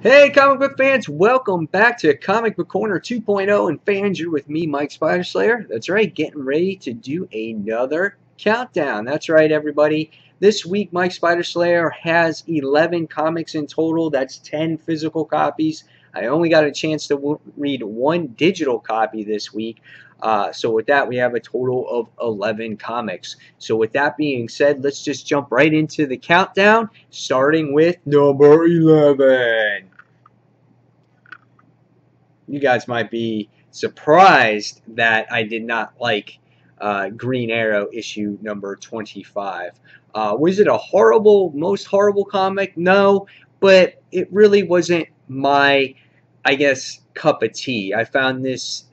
Hey, comic book fans, welcome back to Comic Book Corner 2.0, and fans, you're with me, Mike Spiderslayer. That's right, getting ready to do another countdown. That's right, everybody. This week, Mike Spiderslayer has 11 comics in total. That's 10 physical copies. I only got a chance to read one digital copy this week. So with that, we have a total of 11 comics. So with that being said, let's just jump right into the countdown, starting with number 11. You guys might be surprised that I did not like Green Arrow issue number 25. Was it a most horrible comic? No, but it really wasn't my, I guess, cup of tea. I found this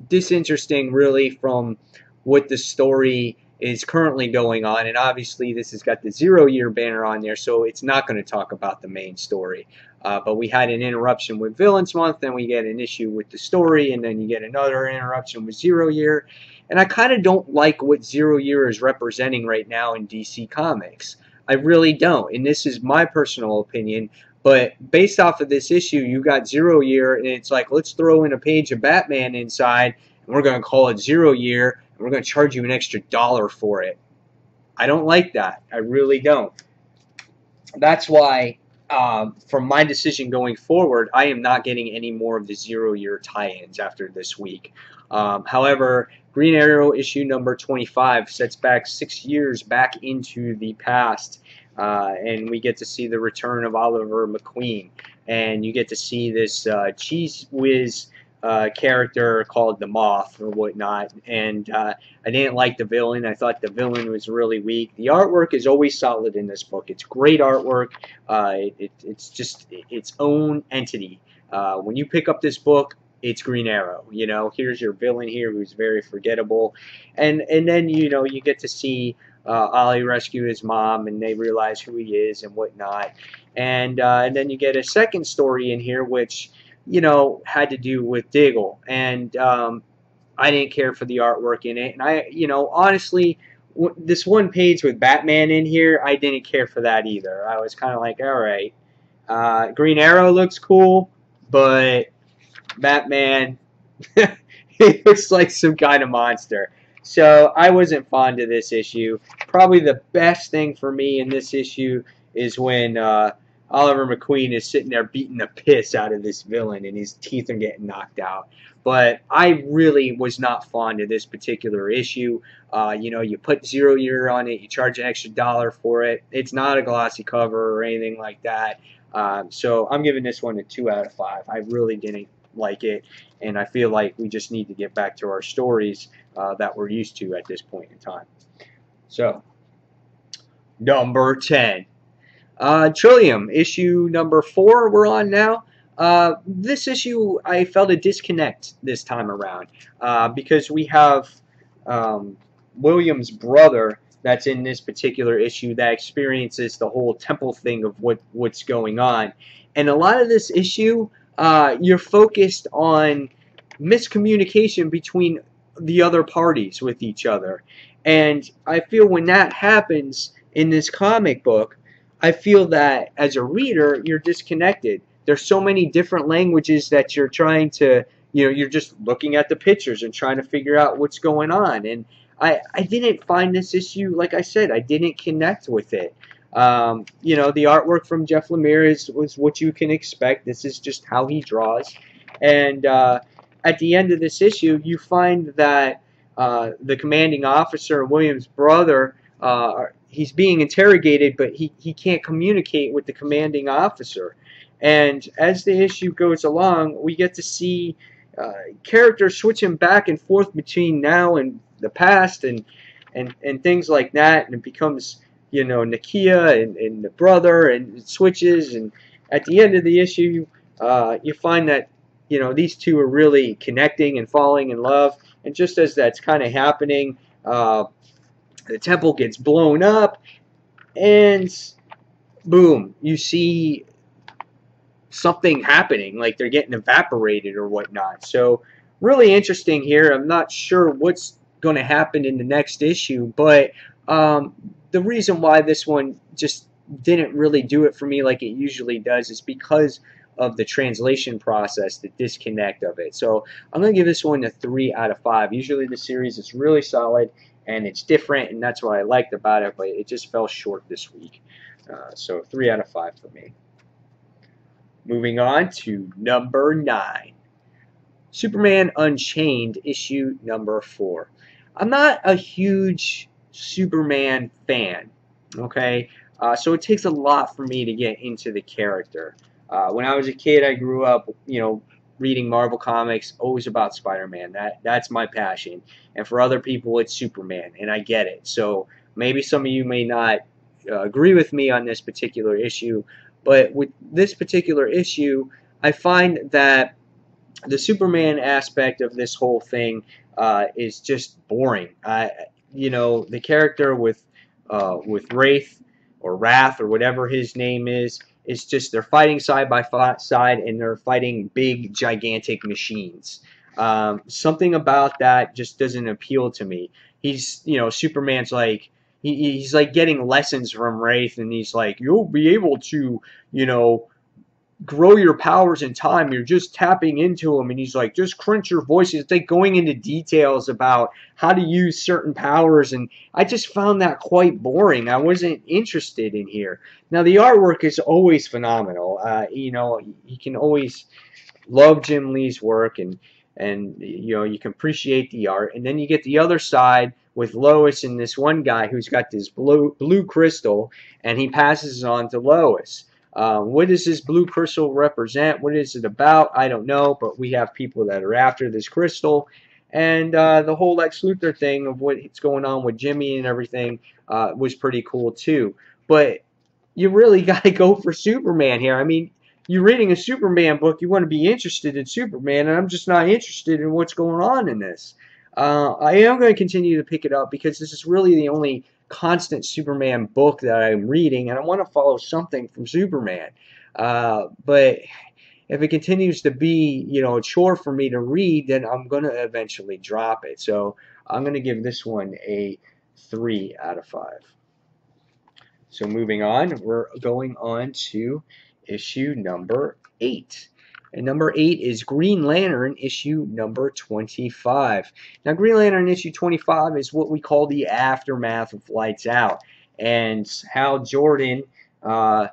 disinteresting, really, from what the story is currently going on, and obviously this has got the 0-year banner on there, so it's not going to talk about the main story. But we had an interruption with Villains Month, then we get an issue with the story, and then you get another interruption with 0-year. And I kind of don't like what 0-year is representing right now in DC Comics. I really don't, and this is my personal opinion. But based off of this issue, you got 0-year, and it's like, let's throw in a page of Batman inside, and we're going to call it 0-year, and we're going to charge you an extra $1 for it. I don't like that. I really don't. That's why, from my decision going forward, I am not getting any more of the 0-year tie-ins after this week. However, Green Arrow issue number 25 sets back 6 years back into the past. And we get to see the return of Oliver McQueen, and you get to see this Cheese Whiz character called the Moth or whatnot. And I didn't like the villain. I thought the villain was really weak. The artwork is always solid in this book. It's great artwork. It's just its own entity. When you pick up this book, it's Green Arrow. You know, here's your villain here who's very forgettable, and then you get to see Ollie rescue his mom, and they realize who he is and whatnot. And then you get a second story in here, which had to do with Diggle, and I didn't care for the artwork in it. And I, honestly, this one page with Batman in here, I didn't care for that either. I was kind of like, all right, Green Arrow looks cool, but Batman, he looks like some kind of monster. So I wasn't fond of this issue. Probably the best thing for me in this issue is when Oliver McQueen is sitting there beating the piss out of this villain and his teeth are getting knocked out. But I really was not fond of this particular issue. You put 0-year on it, you charge an extra $1 for it. It's not a glossy cover or anything like that. So I'm giving this one a 2 out of 5. I really didn't like it, and I feel like we just need to get back to our stories that we're used to at this point in time. So, number 10. Trillium, issue number 4 we're on now. This issue, I felt a disconnect this time around because we have William's brother that's in this particular issue that experiences the whole temple thing of what's going on. And a lot of this issue, you're focused on miscommunication between the other parties with each other. And I feel when that happens in this comic book, I feel that as a reader, you're disconnected. There's so many different languages that you're trying to, you're just looking at the pictures and trying to figure out what's going on. And I didn't find this issue, like I said, I didn't connect with it. The artwork from Jeff Lemire was what you can expect. This is just how he draws. And at the end of this issue, you find that the commanding officer, William's brother, he's being interrogated, but he can't communicate with the commanding officer. And as the issue goes along, we get to see characters switching back and forth between now and the past and things like that. And it becomes, Nakia and the brother, and it switches. And at the end of the issue, you find that, these two are really connecting and falling in love. And just as that's kind of happening, the temple gets blown up, and boom, you see something happening, like they're getting evaporated or whatnot. So really interesting here. I'm not sure what's going to happen in the next issue, but the reason why this one just didn't really do it for me like it usually does is because of the translation process, the disconnect of it. So I'm going to give this one a 3 out of 5. Usually the series is really solid and it's different, and that's what I liked about it, but it just fell short this week. So 3 out of 5 for me. Moving on to number 9. Superman Unchained, issue number 4. I'm not a huge Superman fan, okay? So it takes a lot for me to get into the character. When I was a kid, I grew up, reading Marvel comics, always about Spider-Man. That's my passion. And for other people, it's Superman, and I get it. So maybe some of you may not agree with me on this particular issue, but with this particular issue, I find that the Superman aspect of this whole thing is just boring. The character with Wraith or Wrath or whatever his name is, it's just they're fighting side by side and they're fighting big, gigantic machines. Something about that just doesn't appeal to me. Superman's like, he's like getting lessons from Wraith, and he's like, you'll be able to, grow your powers in time. You're just tapping into them. And he's like, just crunch your voices. It's like going into details about how to use certain powers. And I just found that quite boring. I wasn't interested in here. Now, the artwork is always phenomenal. You can always love Jim Lee's work, and you can appreciate the art. And then you get the other side with Lois and this one guy who's got this blue crystal, and he passes it on to Lois. What does this blue crystal represent? What is it about? I don't know, but we have people that are after this crystal. And the whole Lex Luthor thing of what's going on with Jimmy and everything was pretty cool too. But you really got to go for Superman here. I mean, you're reading a Superman book, you want to be interested in Superman, and I'm just not interested in what's going on in this. I am going to continue to pick it up because this is really the only constant Superman book that I'm reading, and I want to follow something from Superman. But if it continues to be, a chore for me to read, then I'm going to eventually drop it. So I'm going to give this one a 3 out of 5. So moving on, we're going on to issue number 8. And number 8 is Green Lantern issue number 25. Now, Green Lantern issue 25 is what we call the aftermath of Lights Out. And Hal Jordan, after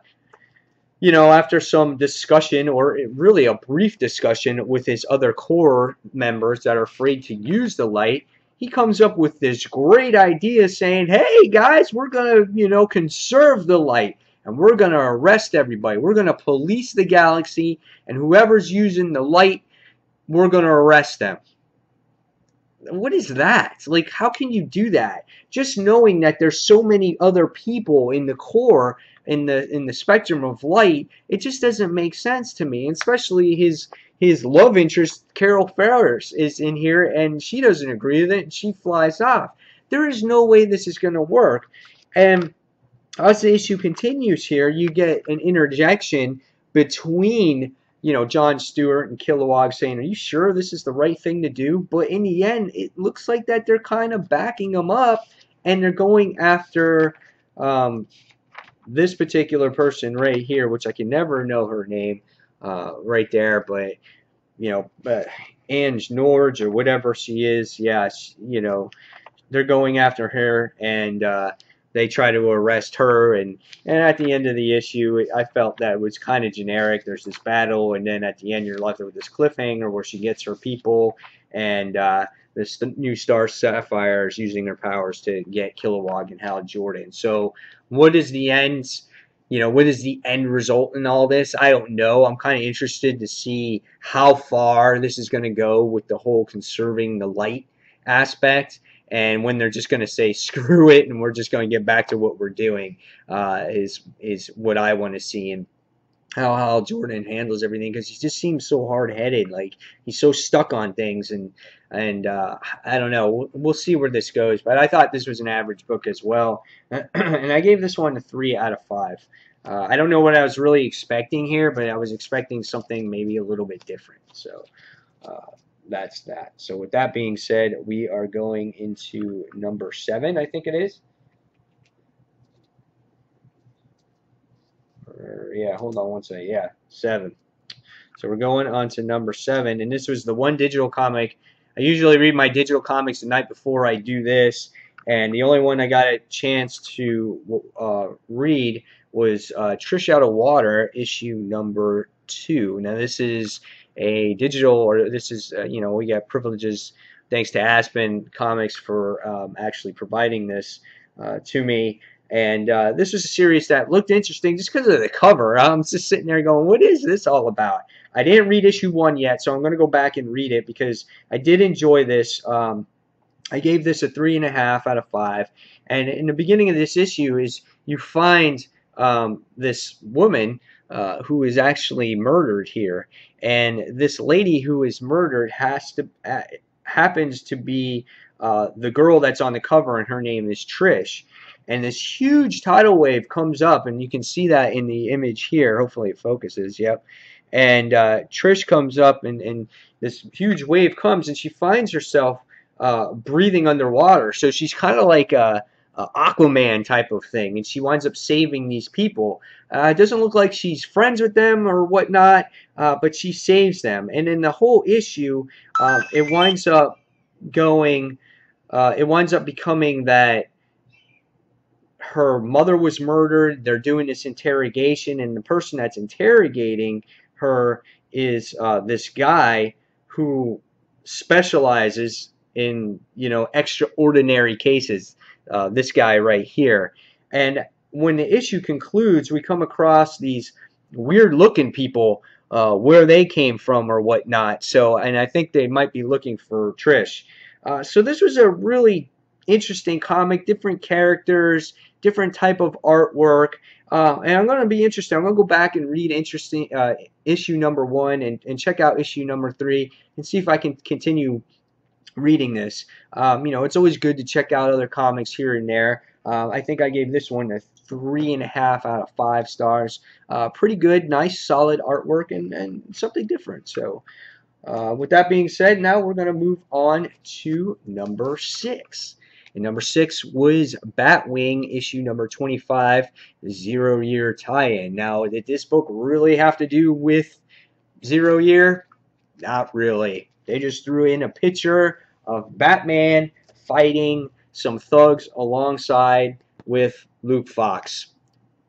some discussion, or really a brief discussion with his other Corps members that are afraid to use the light, he comes up with this great idea saying, hey, guys, we're going to, conserve the light. And we're going to arrest everybody. We're going to police the galaxy, and whoever's using the light, we're going to arrest them. What is that? Like, how can you do that? Just knowing that there's so many other people in the Corps, in the spectrum of light, it just doesn't make sense to me. And especially his love interest, Carol Ferris, is in here, and she doesn't agree with it, and she flies off. There is no way this is going to work. And as the issue continues here, you get an interjection between, John Stewart and Kilowog saying, are you sure this is the right thing to do? But in the end, it looks like that they're kind of backing them up, and they're going after this particular person right here, which I can never know her name right there, but, Ange Norge or whatever she is, yeah, they're going after her, and they try to arrest her, and at the end of the issue, I felt that it was kind of generic. There's this battle, and then at the end, you're left with this cliffhanger where she gets her people, and this new Star Sapphire is using her powers to get Kilowog and Hal Jordan. So what is the end? What is the end result in all this? I don't know. I'm kind of interested to see how far this is going to go with the whole conserving the light aspect. And when they're just going to say, screw it, and we're just going to get back to what we're doing, is what I want to see, and how Hal Jordan handles everything, because he just seems so hard-headed. Like, he's so stuck on things, and I don't know. We'll see where this goes. But I thought this was an average book as well. And I gave this one a 3 out of 5. I don't know what I was really expecting here, but I was expecting something maybe a little bit different. So that's that. So with that being said, we are going into number 7, I think it is. Yeah, hold on one second. Yeah, 7. So we're going on to number 7, and this was the one digital comic. I usually read my digital comics the night before I do this, and the only one I got a chance to read was Trish Out of Water, issue number 2. Now this is a digital, or this is, you know, we got privileges thanks to Aspen Comics for actually providing this to me. And this was a series that looked interesting just because of the cover. I'm just sitting there going, what is this all about? I didn't read issue 1 yet, so I'm going to go back and read it because I did enjoy this. I gave this a 3.5 out of 5. And in the beginning of this issue is you find this woman who is actually murdered here. And this lady who is murdered happens to be the girl that's on the cover, and her name is Trish. And this huge tidal wave comes up, and you can see that in the image here. Hopefully it focuses, yep. And Trish comes up, and this huge wave comes, and she finds herself breathing underwater. So she's kind of like a Aquaman type of thing, and she winds up saving these people. It doesn't look like she's friends with them or whatnot, but she saves them. And in the whole issue, it winds up becoming that her mother was murdered. They're doing this interrogation, and the person that's interrogating her is this guy who specializes in, you know, extraordinary cases. This guy right here. And when the issue concludes, we come across these weird-looking people, where they came from or whatnot. So, and I think they might be looking for Trish. So this was a really interesting comic, different characters, different type of artwork, and I'm going to be interested. I'm going to go back and read issue number 1 and check out issue number 3 and see if I can continue reading this. You know, it's always good to check out other comics here and there. I think I gave this one a 3.5 out of 5 stars. Pretty good, nice, solid artwork, and something different. So with that being said, now we're going to move on to number 6. And number 6 was Batwing, issue number 25, 0 Year tie-in. Now, did this book really have to do with 0 Year? Not really. They just threw in a picture of Batman fighting some thugs alongside with Luke Fox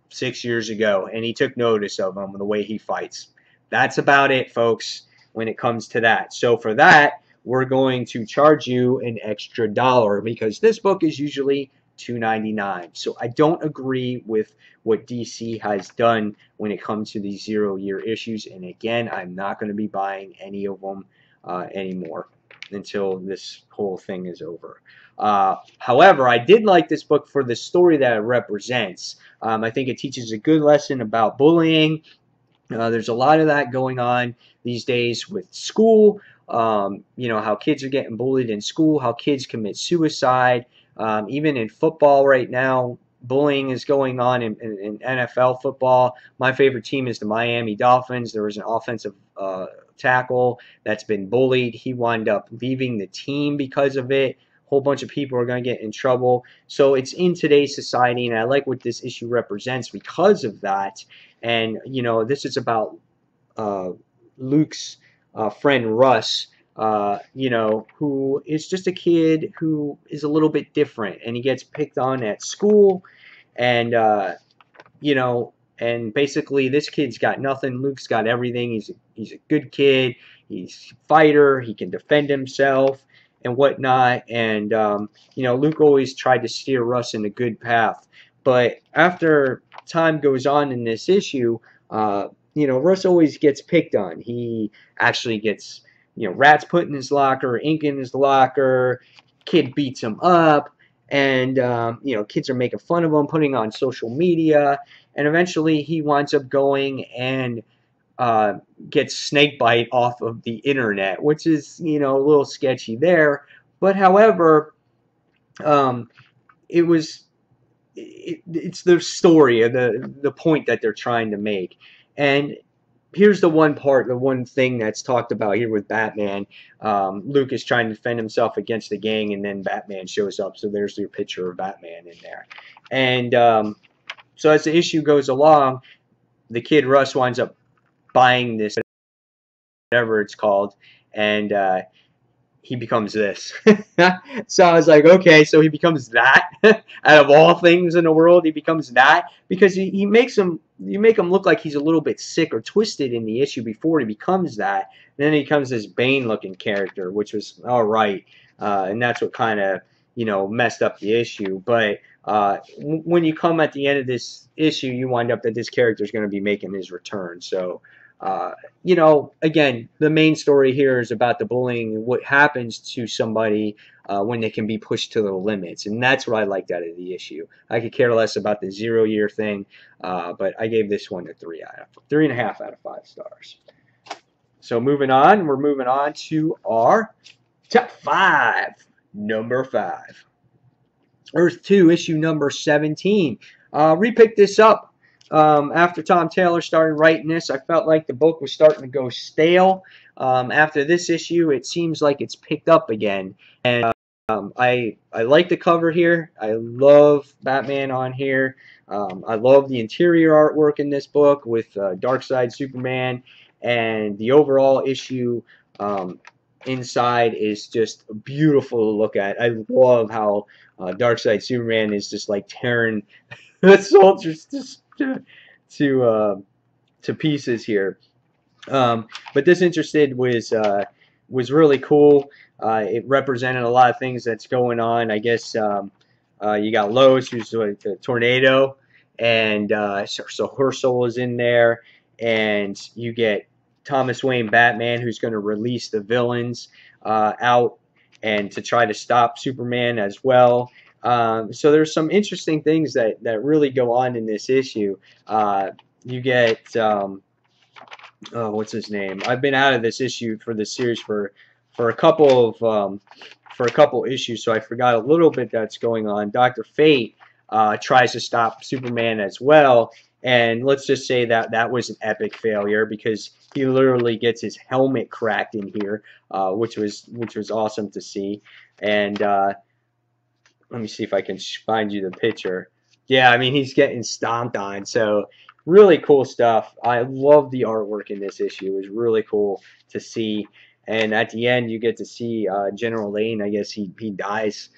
6 years ago, and he took notice of him, the way he fights. That's about it, folks, when it comes to that. So for that, we're going to charge you an extra $1 because this book is usually $2.99. So I don't agree with what DC has done when it comes to these 0 Year issues. And again, I'm not going to be buying any of them anymore until this whole thing is over. However, I did like this book for the story that it represents. I think it teaches a good lesson about bullying. There's a lot of that going on these days with school. You know, how kids are getting bullied in school, how kids commit suicide. Even in football right now, bullying is going on in NFL football. My favorite team is the Miami Dolphins. There was an offensive tackle that's been bullied. He wound up leaving the team because of it. A whole bunch of people are going to get in trouble. So it's in today's society, and I like what this issue represents because of that. And, you know, this is about Luke's friend Russ, you know, who is just a kid who is a little bit different, and he gets picked on at school, and you know, and basically this kid's got nothing. Luke's got everything. He's a good kid. He's a fighter. He can defend himself and whatnot. And you know, Luke always tried to steer Russ in a good path, but after time goes on in this issue, you know, Russ always gets picked on. He actually gets, you know, rats put in his locker, ink in his locker, kid beats him up, and, you know, kids are making fun of him, putting on social media, and eventually he winds up going and gets snakebite off of the internet, which is, you know, a little sketchy there. But, however, it's the story, the point that they're trying to make. And here's the one thing that's talked about here with Batman. Luke is trying to defend himself against the gang, and then Batman shows up. So there's your picture of Batman in there. And so as the issue goes along, the kid Russ winds up buying this whatever it's called, and he becomes this. So I was like, okay, so he becomes that. Out of all things in the world, he becomes that because he makes him. You make him look like he's a little bit sick or twisted in the issue before he becomes that. And then he becomes this Bane-looking character, which was all right, and that's what kind of messed up the issue. But when you come at the end of this issue, you wind up that this character is going to be making his return. So. Again, the main story here is about the bullying and what happens to somebody when they can be pushed to the limits. And that's what I liked out of the issue. I could care less about the 0-year thing, but I gave this one a 3.5 out of 5 stars. So moving on, we're moving on to our top 5. Number 5. Earth 2, issue number 17. Repicked this up. After Tom Taylor started writing this, I felt like the book was starting to go stale. After this issue, it seems like it's picked up again. And I like the cover here. I love Batman on here. I love the interior artwork in this book with Darkseid Superman. And the overall issue inside is just beautiful to look at. I love how Darkseid Superman is just like tearing the soldiers to pieces here. But this Interested was really cool. It represented a lot of things that's going on. I guess you got Lois, who's like the tornado, and so her soul is in there, and you get Thomas Wayne Batman, who's going to release the villains out and to try to stop Superman as well. So there's some interesting things that really go on in this issue. You get what's his name? I've been out of this issue for this series for a couple of issues, so I forgot a little bit that's going on. Dr. Fate tries to stop Superman as well, and let's just say that was an epic failure because he literally gets his helmet cracked in here, which was awesome to see. And let me see if I can find you the picture. Yeah, I mean, he's getting stomped on. So really cool stuff. I love the artwork in this issue. It was really cool to see. And at the end, you get to see General Lane. I guess he dies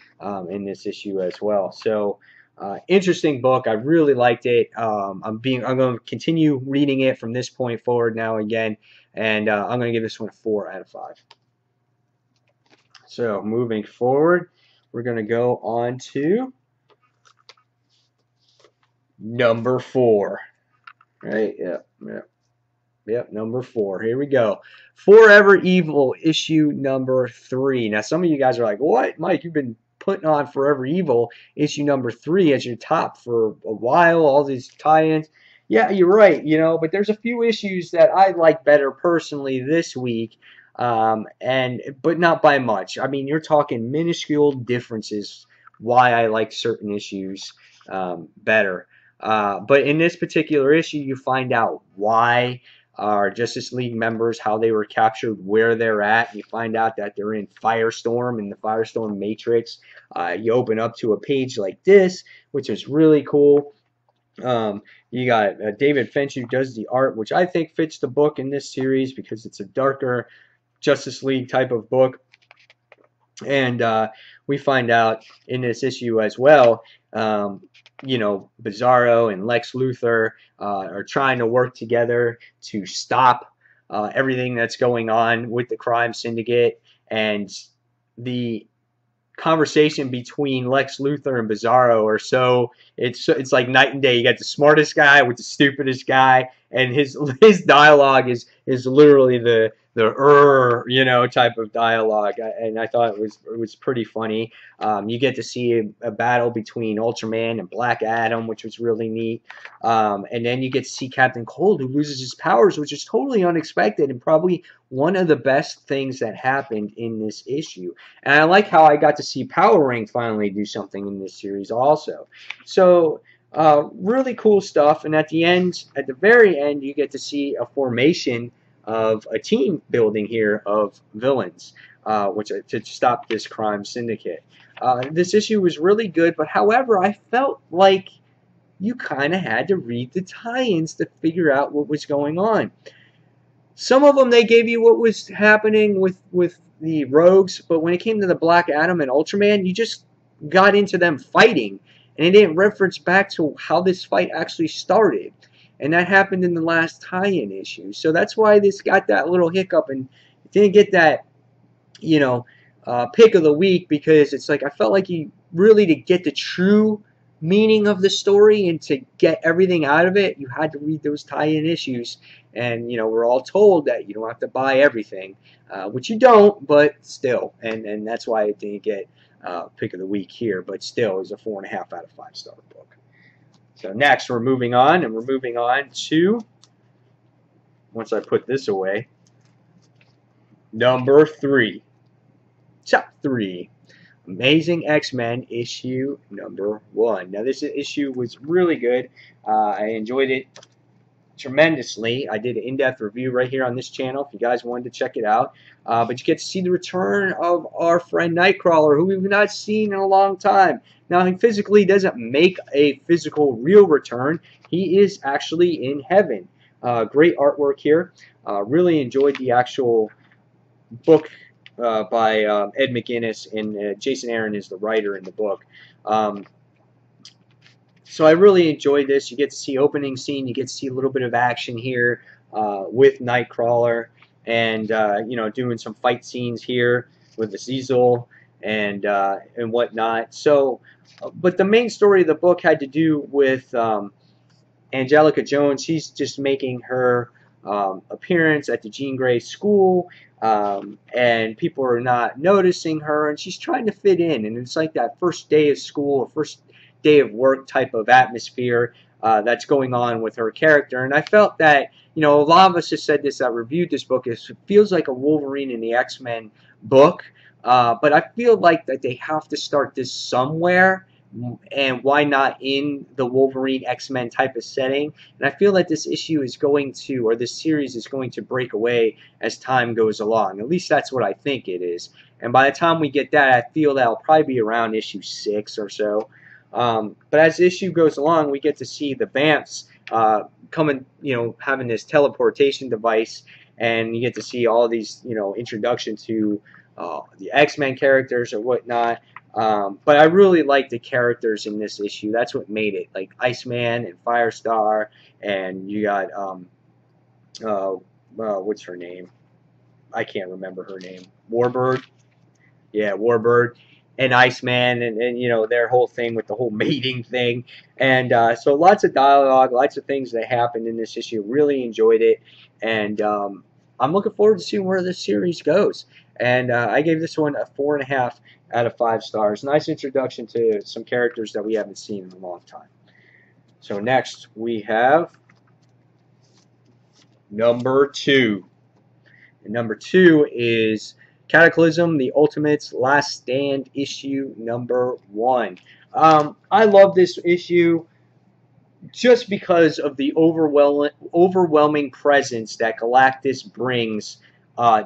in this issue as well. So interesting book. I really liked it. I'm going to continue reading it from this point forward now again. And I'm going to give this one a 4 out of 5. So moving forward, we're going to go on to number 4. Right? Yep, number 4. Here we go. Forever Evil, issue number 3. Now, some of you guys are like, what? Mike, you've been putting on Forever Evil, issue number 3 as your top for a while, all these tie-ins. Yeah, you're right, but there's a few issues that I like better personally this week. But not by much. I mean, you're talking minuscule differences why I like certain issues better. But in this particular issue, you find out why our Justice League members, how they were captured, where they're at. You find out that they're in Firestorm, in the Firestorm Matrix. You open up to a page like this, which is really cool. You got David Finch, who does the art, which I think fits the book in this series because it's a darker Justice League type of book. And we find out in this issue as well, Bizarro and Lex Luthor are trying to work together to stop everything that's going on with the crime syndicate. And the conversation between Lex Luthor and Bizarro are it's like night and day. You got the smartest guy with the stupidest guy, and his dialogue is literally the type of dialogue, and I thought it was pretty funny. You get to see a battle between Ultraman and Black Adam, which was really neat. And then you get to see Captain Cold, who loses his powers, which is totally unexpected and probably one of the best things that happened in this issue. And I like how I got to see Power Ring finally do something in this series also. So really cool stuff. And at the very end, you get to see a formation of a team building here of villains, to stop this crime syndicate. This issue was really good, but however, I felt like you kind of had to read the tie-ins to figure out what was going on. some of them they gave you what was happening with the Rogues, but when it came to the Black Adam and Ultraman, you just got into them fighting, and it didn't reference back to how this fight actually started. And that happened in the last tie-in issue. So that's why this got that little hiccup and didn't get that, you know, pick of the week, because it's like I felt like you really, to get the true meaning of the story and to get everything out of it, you had to read those tie-in issues. And, you know, we're all told that you don't have to buy everything, which you don't, but still. And that's why it didn't get pick of the week here, but still, it was a 4.5 out of 5 star book. So next, we're moving on, and we're moving on to, once I put this away, number 3. Top 3. Amazing X-Men issue number 1. Now, this issue was really good. I enjoyed it tremendously. I did an in-depth review right here on this channel if you guys wanted to check it out. But you get to see the return of our friend Nightcrawler, who we've not seen in a long time. Now, he physically doesn't make a physical real return. He is actually in heaven. Great artwork here. Really enjoyed the actual book by Ed McGuinness, and Jason Aaron is the writer in the book. So I really enjoyed this. You get to see opening scene. You get to see a little bit of action here with Nightcrawler, and you know, doing some fight scenes here with the Cecil and whatnot. So, but the main story of the book had to do with Angelica Jones. She's just making her appearance at the Jean Grey school, and people are not noticing her, and she's trying to fit in. And it's like that first day of school, or first day of work type of atmosphere that's going on with her character. And I felt that, you know, a lot of us have said this that reviewed this book, it feels like a Wolverine in the X-Men book, but I feel like that they have to start this somewhere, and why not in the Wolverine X-Men type of setting. And I feel like this issue is going to, or this series is going to break away as time goes along. At least that's what I think it is. And by the time we get that, I feel that'll probably be around issue 6 or so. But as the issue goes along, we get to see the Vamps coming, you know, having this teleportation device, and you get to see all these, you know, introduction to the X-Men characters or whatnot. But I really like the characters in this issue. That's what made it, like Iceman and Firestar, and you got what's her name? I can't remember her name. Warbird. Yeah, Warbird. And Iceman, and you know, their whole thing with the whole mating thing. And so lots of dialogue, lots of things that happened in this issue. Really enjoyed it, and I'm looking forward to seeing where this series goes. And I gave this one a 4.5 out of 5 stars. Nice introduction to some characters that we haven't seen in a long time. So next we have number 2. And number 2 is Cataclysm, the Ultimates Last Stand, issue number 1. I love this issue just because of the overwhelming presence that Galactus brings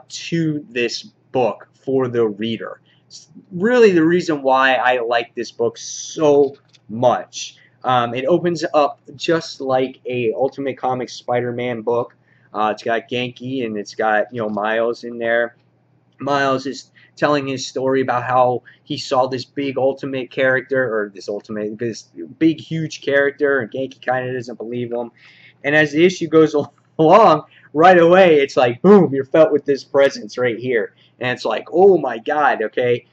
to this book for the reader. It's really the reason why I like this book so much. It opens up just like a Ultimate Comics Spider-Man book. It's got Genki, and it's got, you know, Miles in there. Miles is telling his story about how he saw this big ultimate character, or this big huge character, and Genki kind of doesn't believe him. And as the issue goes along, right away it's like, boom, you're felt with this presence right here. And it's like, oh my god, okay,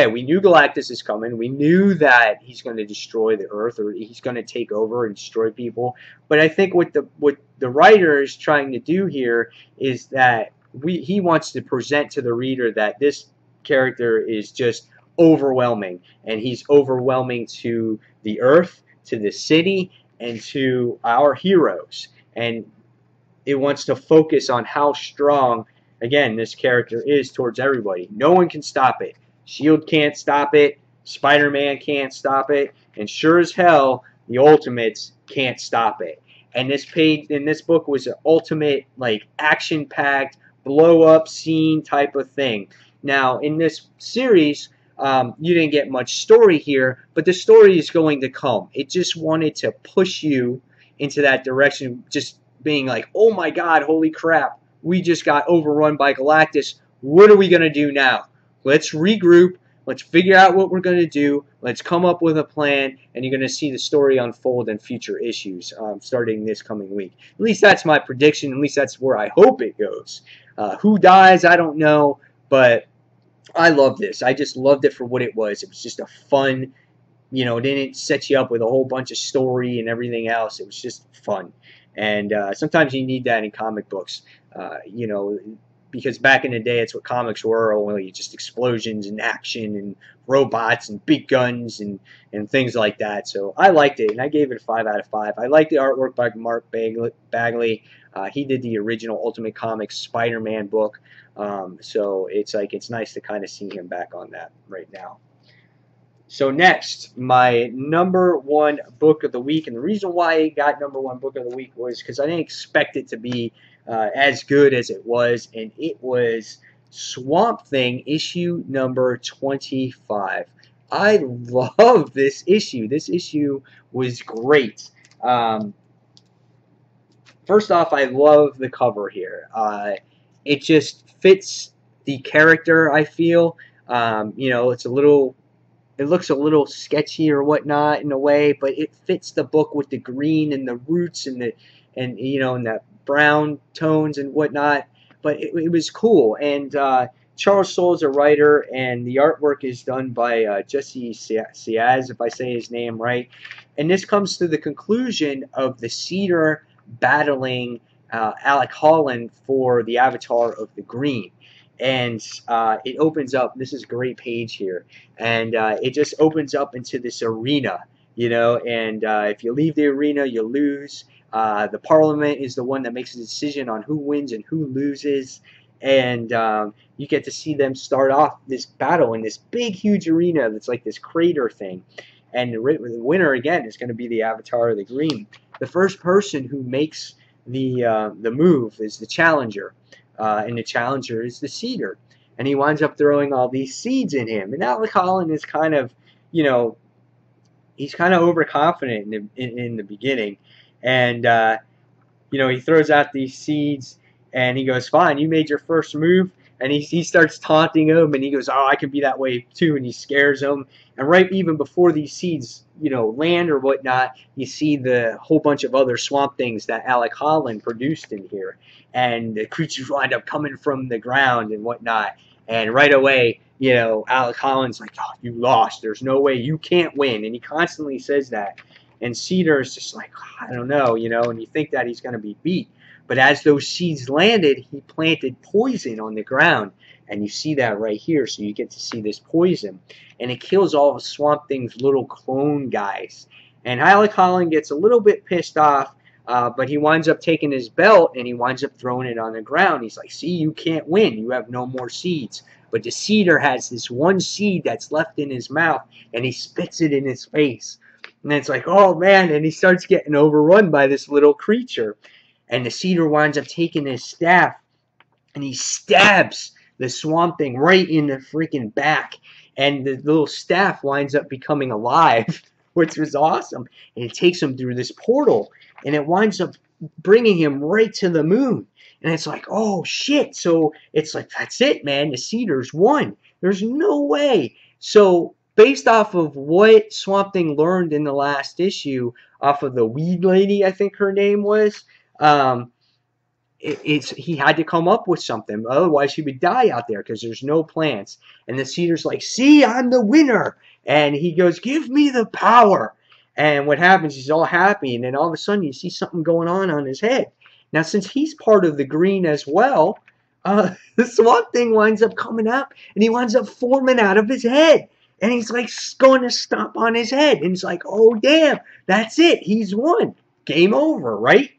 we knew Galactus is coming. We knew that he's going to destroy the Earth, or he's going to take over and destroy people. But I think what the writer is trying to do here is that he wants to present to the reader that this character is just overwhelming, and he's overwhelming to the Earth, to the city, and to our heroes. And it wants to focus on how strong, again, this character is towards everybody. No one can stop it. S.H.I.E.L.D. can't stop it. Spider-Man can't stop it. And sure as hell, the Ultimates can't stop it. And this page in this book was an ultimate, like, action-packed, blow-up scene type of thing. Now, in this series, you didn't get much story here, but the story is going to come. It just wanted to push you into that direction, just being like, oh my god, holy crap, we just got overrun by Galactus. What are we going to do now? Let's regroup. Let's figure out what we're going to do. Let's come up with a plan, and you're going to see the story unfold in future issues starting this coming week. At least that's my prediction. At least that's where I hope it goes. Who dies, I don't know, but I love this. I just loved it for what it was. It was just a fun, you know, it didn't set you up with a whole bunch of story and everything else. It was just fun. And sometimes you need that in comic books, you know, because back in the day, it's what comics were, only just explosions and action and robots and big guns and things like that. So I liked it, and I gave it a 5 out of 5. I like the artwork by Mark Bagley. He did the original Ultimate Comics Spider-Man book. So it's nice to kind of see him back on that right now. So next, my number one book of the week, and the reason why I got number one book of the week was because I didn't expect it to be as good as it was, and it was Swamp Thing issue number 25. I love this issue. This issue was great. First off, I love the cover here. It just fits the character, I feel. You know, it looks a little sketchy or whatnot in a way, but it fits the book with the green and the roots and you know, and that brown tones and whatnot. But it was cool. And Charles Soule's a writer, and the artwork is done by Jesse Siaz, if I say his name right. And this comes to the conclusion of the Cedar battling Alec Holland for the Avatar of the Green. And it opens up, this is a great page here, and it just opens up into this arena, you know, and if you leave the arena, you lose. The Parliament is the one that makes a decision on who wins and who loses, and you get to see them start off this battle in this big, huge arena that's like this crater thing, and the winner, again, is going to be the Avatar of the Green. The first person who makes the move is the challenger. And the challenger is the Cedar, and he winds up throwing all these seeds in him. And Alec Holland is kind of, you know, he's kind of overconfident in the beginning, and you know, he throws out these seeds, and he goes, "Fine, you made your first move." And he starts taunting him, and he goes, "Oh, I can be that way too," and he scares him. And right even before these seeds, you know, land or whatnot, you see the whole bunch of other Swamp Things that Alec Holland produced in here. And the creatures wind up coming from the ground and whatnot. And right away, you know, Alec Holland's like, "Oh, you lost. There's no way. You can't win." And he constantly says that. And Cedar's just like, "I don't know," you know, and you think that he's going to be beat. But as those seeds landed, he planted poison on the ground. And you see that right here, so you get to see this poison. And it kills all of Swamp Thing's little clone guys. And Alec Holland gets a little bit pissed off, but he winds up taking his belt, and he winds up throwing it on the ground. He's like, "See, you can't win. You have no more seeds." But the Cedar has this one seed that's left in his mouth, and he spits it in his face. And it's like, oh, man, and he starts getting overrun by this little creature. And the Cedar winds up taking his staff, and he stabs the Swamp Thing right in the freaking back. And the little staff winds up becoming alive, which was awesome. And it takes him through this portal, and it winds up bringing him right to the moon. And it's like, oh, shit. So it's like, that's it, man. The Cedars won. There's no way. So based off of what Swamp Thing learned in the last issue, off of the Weed Lady, I think her name was, he had to come up with something. Otherwise, he would die out there because there's no plants. And the Cedar's like, "See, I'm the winner." And he goes, "Give me the power." And what happens, he's all happy. And then all of a sudden, you see something going on his head. Now, since he's part of the Green as well, the Swamp Thing winds up coming up, and he winds up forming out of his head. And he's like going to stomp on his head. And he's like, oh, damn, that's it. He's won. Game over, right?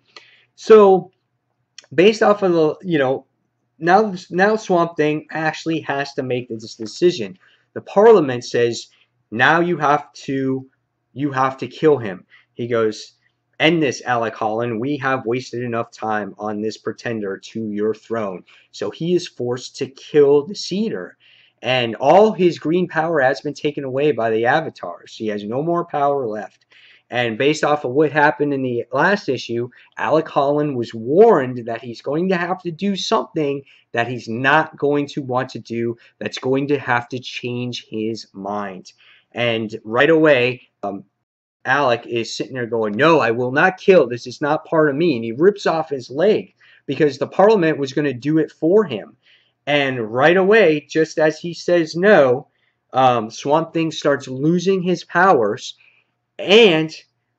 So based off of the, you know, now Swamp Thing actually has to make this decision. The Parliament says, now you have to kill him. He goes, "End this, Alec Holland. We have wasted enough time on this pretender to your throne." So he is forced to kill the Cedar. And all his green power has been taken away by the Avatars. He has no more power left. And based off of what happened in the last issue, Alec Holland was warned that he's going to have to do something that he's not going to want to do, that's going to have to change his mind. And right away, Alec is sitting there going, no, I will not kill. This is not part of me. And he rips off his leg because the Parliament was going to do it for him. And right away, just as he says no, Swamp Thing starts losing his powers. And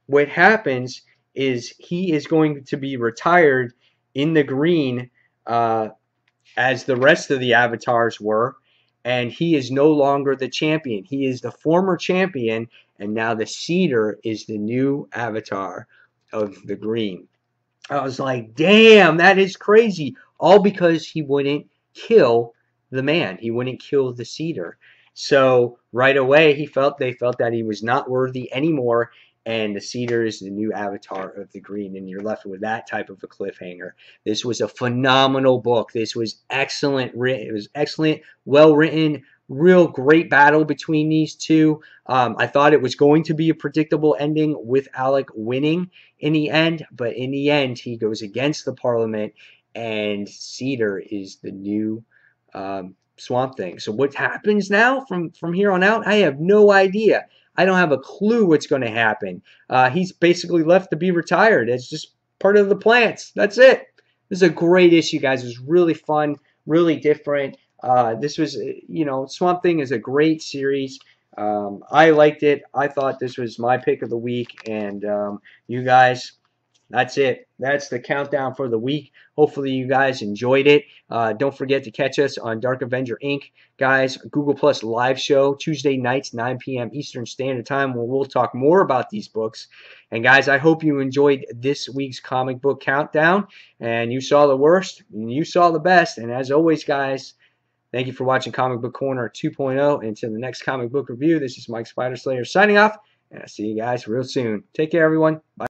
what happens is he is going to be retired in the green as the rest of the avatars were. And he is no longer the champion. He is the former champion, and now the Cedar is the new avatar of the green. I was like, damn, that is crazy. All because he wouldn't kill the man. He wouldn't kill the Cedar. So right away, they felt that he was not worthy anymore, and the Cedar is the new avatar of the green, and you're left with that type of a cliffhanger. This was a phenomenal book. This was excellent written. It was excellent, well written, real great battle between these two. I thought it was going to be a predictable ending with Alec winning in the end, but in the end, he goes against the Parliament, and Cedar is the new Swamp Thing. So what happens now from here on out, I have no idea. I don't have a clue what's going to happen. He's basically left to be retired. It's just part of the plants. That's it. This is a great issue, guys. It was really fun, really different. This was, Swamp Thing is a great series. I liked it. I thought this was my pick of the week. And you guys, that's it. That's the countdown for the week. Hopefully you guys enjoyed it. Don't forget to catch us on Dark Avenger Inc. Guys, Google Plus live show Tuesday nights, 9 p.m. Eastern Standard Time, where we'll talk more about these books. And guys, I hope you enjoyed this week's comic book countdown. And you saw the worst, and you saw the best. And as always, guys, thank you for watching Comic Book Corner 2.0. And until the next comic book review, this is Mike Spider Slayer signing off. And I'll see you guys real soon. Take care, everyone. Bye.